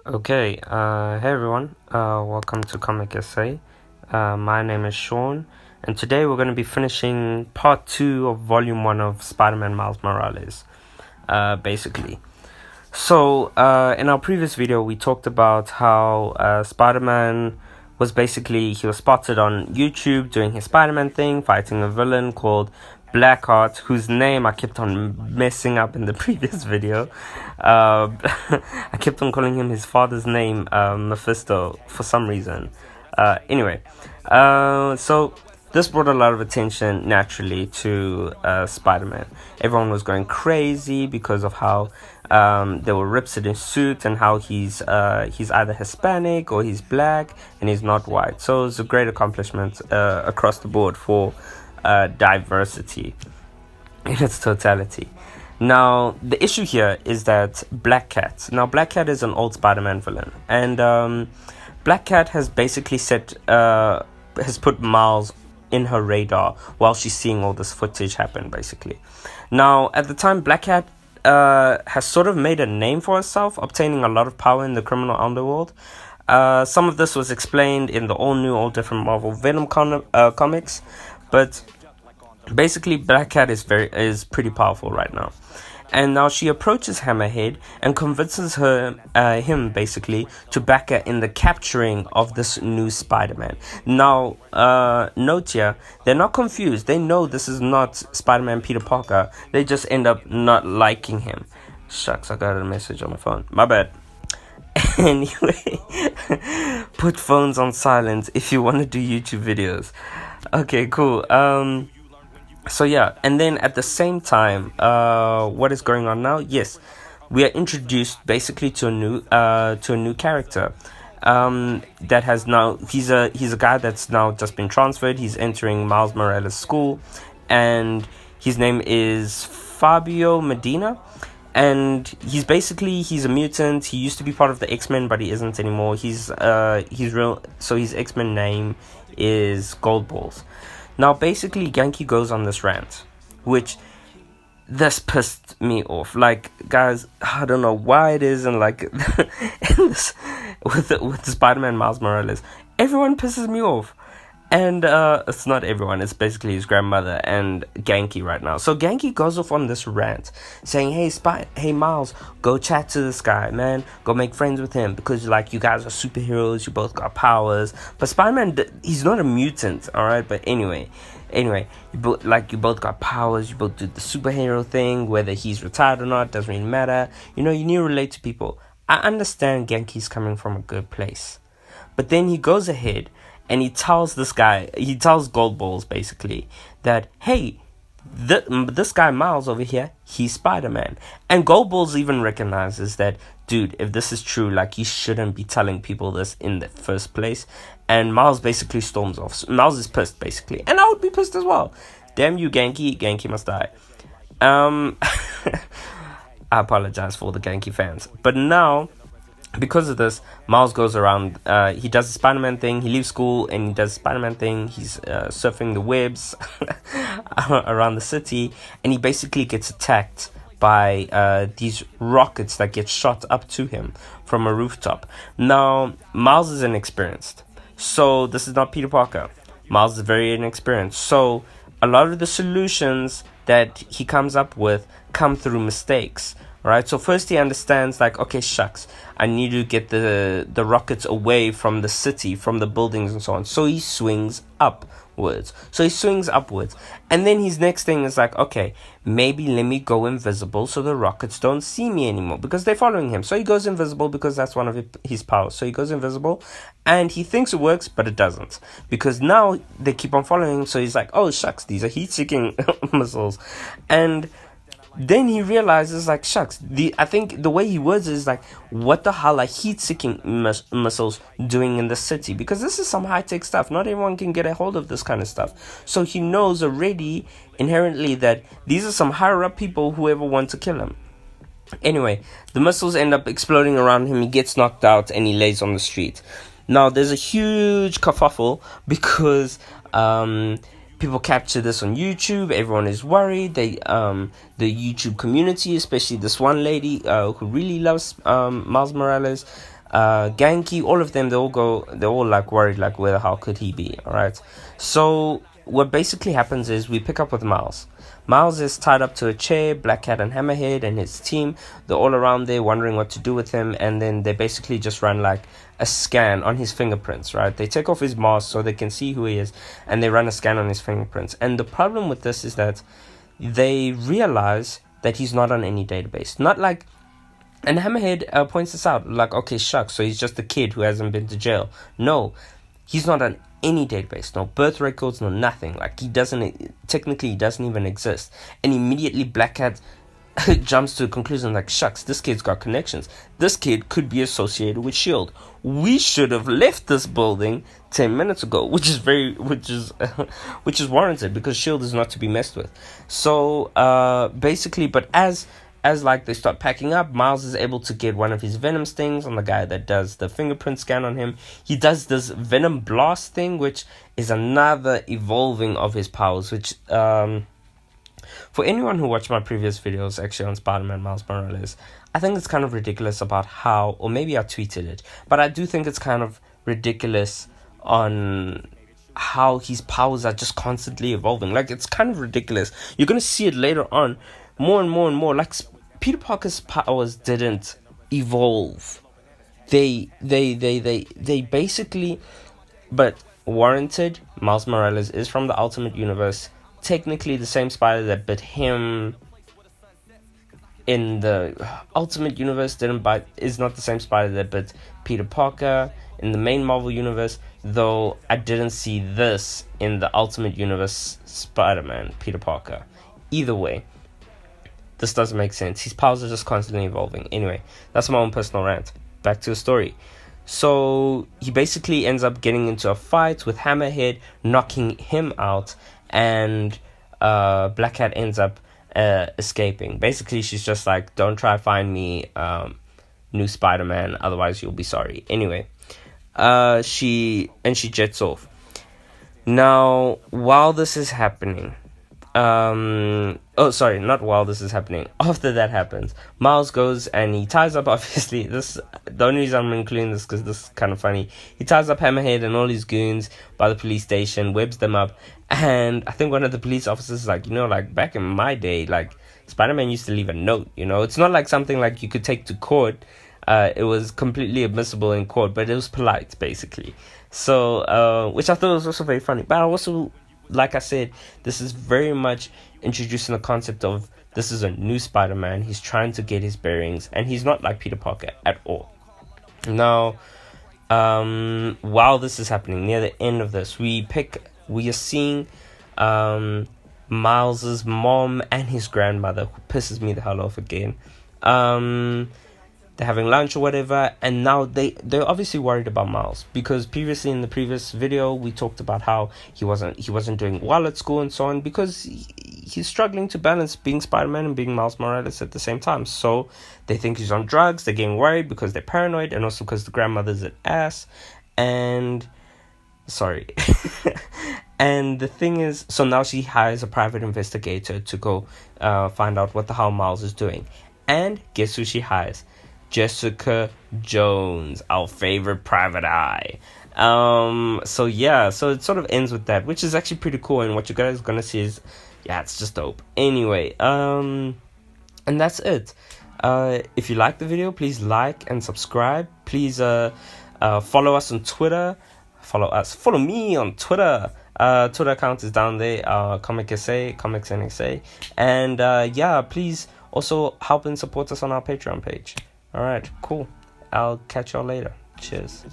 Okay, hey everyone, welcome to Comic Essay. My name is Sean, and today we're going to be finishing part 2 of volume 1 of Spider-Man Miles Morales, basically. So, in our previous video, we talked about how Spider-Man he was spotted on YouTube doing his Spider-Man thing, fighting a villain called Black Cat, whose name I kept on messing up in the previous video. I kept on calling him his father's name, Mephisto, for some reason. So this brought a lot of attention naturally to Spider-Man. Everyone was going crazy because of how there were rips in his suit and how he's either Hispanic or he's black and he's not white. So it's a great accomplishment across the board for diversity in its totality. Now, the issue here is that Black Cat is an old Spider-Man villain, and Black Cat has basically has put Miles in her radar while she's seeing all this footage happen, basically. Now, at the time, Black Cat has sort of made a name for herself, obtaining a lot of power in the criminal underworld. Some of this was explained in the all different Marvel Venom comics, but basically Black Cat is pretty powerful right now. And now she approaches Hammerhead and convinces him basically to back her in the capturing of this new Spider-Man. Now, note here, they're not confused. They know this is not Spider-Man Peter Parker. They just end up not liking him. Shucks, I got a message on my phone. My bad. Anyway, put phones on silent if you want to do YouTube videos. Okay, cool. So yeah, and then at the same time, what is going on now? Yes, we are introduced basically to a new character. That has now he's a guy that's now just been transferred. He's entering Miles Morales' school, and his name is Fabio Medina. And he's a mutant. He used to be part of the X-Men, but he isn't anymore. He's real. So his X-Men name is Goldballs. Now, basically, Genki goes on this rant, which this pissed me off. Like, guys, I don't know why it is, and like with Spider-Man Miles Morales, everyone pisses me off. And it's not everyone, it's basically his grandmother and Genki right now. So Genki goes off on this rant saying, hey Miles, go chat to this guy, man. Go make friends with him because like you guys are superheroes, you both got powers. But Spider-Man, he's not a mutant, alright? But anyway, you both got powers, you both do the superhero thing, whether he's retired or not, doesn't really matter. You know, you need to relate to people. I understand Genki's coming from a good place. But then he goes ahead and he tells Goldballs basically that, hey, this guy Miles over here, he's Spider-Man. And Goldballs even recognizes that, dude, if this is true, like, you shouldn't be telling people this in the first place. And Miles basically storms off. Miles is pissed, basically. And I would be pissed as well. Damn you, Genki. Genki must die. I apologize for all the Genki fans. But now, because of this, Miles goes around, he does the Spider-Man thing, he leaves school and he does the Spider-Man thing, he's surfing the webs around the city, and he basically gets attacked by these rockets that get shot up to him from a rooftop. Now, Miles is inexperienced, so this is not Peter Parker. Miles is very inexperienced, so a lot of the solutions that he comes up with come through mistakes. Right, so first he understands, like, okay, shucks, I need to get the rockets away from the city, from the buildings and so on. So he swings upwards. And then his next thing is like, okay, maybe let me go invisible so the rockets don't see me anymore because they're following him. So he goes invisible because that's one of his powers. So he goes invisible and he thinks it works, but it doesn't. Because now they keep on following him. So he's like, oh, shucks, these are heat-seeking missiles. And then he realizes, like, shucks, I think the way he words it is like, what the hell are heat-seeking missiles doing in the city? Because this is some high-tech stuff. Not everyone can get a hold of this kind of stuff. So he knows already, inherently, that these are some higher-up people who ever want to kill him. Anyway, the missiles end up exploding around him. He gets knocked out and he lays on the street. Now, there's a huge kerfuffle because people capture this on YouTube. Everyone is worried. The YouTube community, especially this one lady who really loves Miles Morales, Genki, all of them, they're all like worried, like where the hell could he be? All right. So what basically happens is we pick up with Miles. Miles is tied up to a chair. Black Cat and Hammerhead and his team, they're all around there wondering what to do with him, and then they basically just run like a scan on his fingerprints, right? They take off his mask so they can see who he is, and they run a scan on his fingerprints. And the problem with this is that they realize that he's not on any database. Not like, and Hammerhead points this out, like, okay, shucks, so he's just a kid who hasn't been to jail. No, he's not on any database, no birth records, no nothing. Like, he doesn't even exist. And immediately Black Cat jumps to a conclusion like, shucks, this kid's got connections. This kid could be associated with S.H.I.E.L.D. We should have left this building 10 minutes ago, which is warranted, because S.H.I.E.L.D. is not to be messed with. So basically, but as like they start packing up, Miles is able to get one of his Venom stings on the guy that does the fingerprint scan on him. He does this Venom Blast thing, which is another evolving of his powers, which for anyone who watched my previous videos actually on Spider-Man Miles Morales, I think it's kind of ridiculous about how, or maybe I tweeted it, but I do think it's kind of ridiculous on how his powers are just constantly evolving. Like, it's kind of ridiculous. You're going to see it later on more and more and more. Like, Peter Parker's powers didn't evolve. They basically, but warranted, Miles Morales is from the Ultimate Universe. Technically, the same spider that bit him in the Ultimate Universe is not the same spider that bit Peter Parker in the main Marvel Universe, though I didn't see this in the Ultimate Universe Spider-Man, Peter Parker. Either way, this doesn't make sense. His powers are just constantly evolving. Anyway, that's my own personal rant. Back to the story. So he basically ends up getting into a fight with Hammerhead, knocking him out, and Black Cat ends up escaping. Basically, she's just like, don't try to find me, new Spider-Man, otherwise you'll be sorry. Anyway, she jets off. Now, while this is happening, after that happens, Miles goes and he ties up, obviously, the only reason I'm including this because this is kind of funny, he ties up Hammerhead and all his goons by the police station, webs them up, and I think one of the police officers is like, like back in my day, like, Spider-Man used to leave a note, it's not like something like you could take to court. It was completely admissible in court, but it was polite, basically. So, which I thought was also very funny, but I also, like I said, this is very much introducing the concept of this is a new Spider-Man. He's trying to get his bearings, and he's not like Peter Parker at all. Now, while this is happening, near the end of this, we are seeing Miles's mom and his grandmother, who pisses me the hell off again. They're having lunch or whatever, and now they're obviously worried about Miles, because previously in the previous video we talked about how he wasn't doing well at school and so on, because he's struggling to balance being Spider-Man and being Miles Morales at the same time. So they think he's on drugs. They're getting worried because they're paranoid, and also because the grandmother's an ass. And and the thing is, so now she hires a private investigator to go find out what the hell Miles is doing. And guess who she hires? Jessica Jones, our favorite private eye. So it sort of ends with that, which is actually pretty cool, and what you guys are gonna see is, it's just dope. Anyway, and that's it. If you like the video, please like and subscribe. Please follow us on Twitter. Follow me on Twitter. Twitter account is down there, Comics NSA. And please also help and support us on our Patreon page. Alright, cool. I'll catch y'all later. Cheers.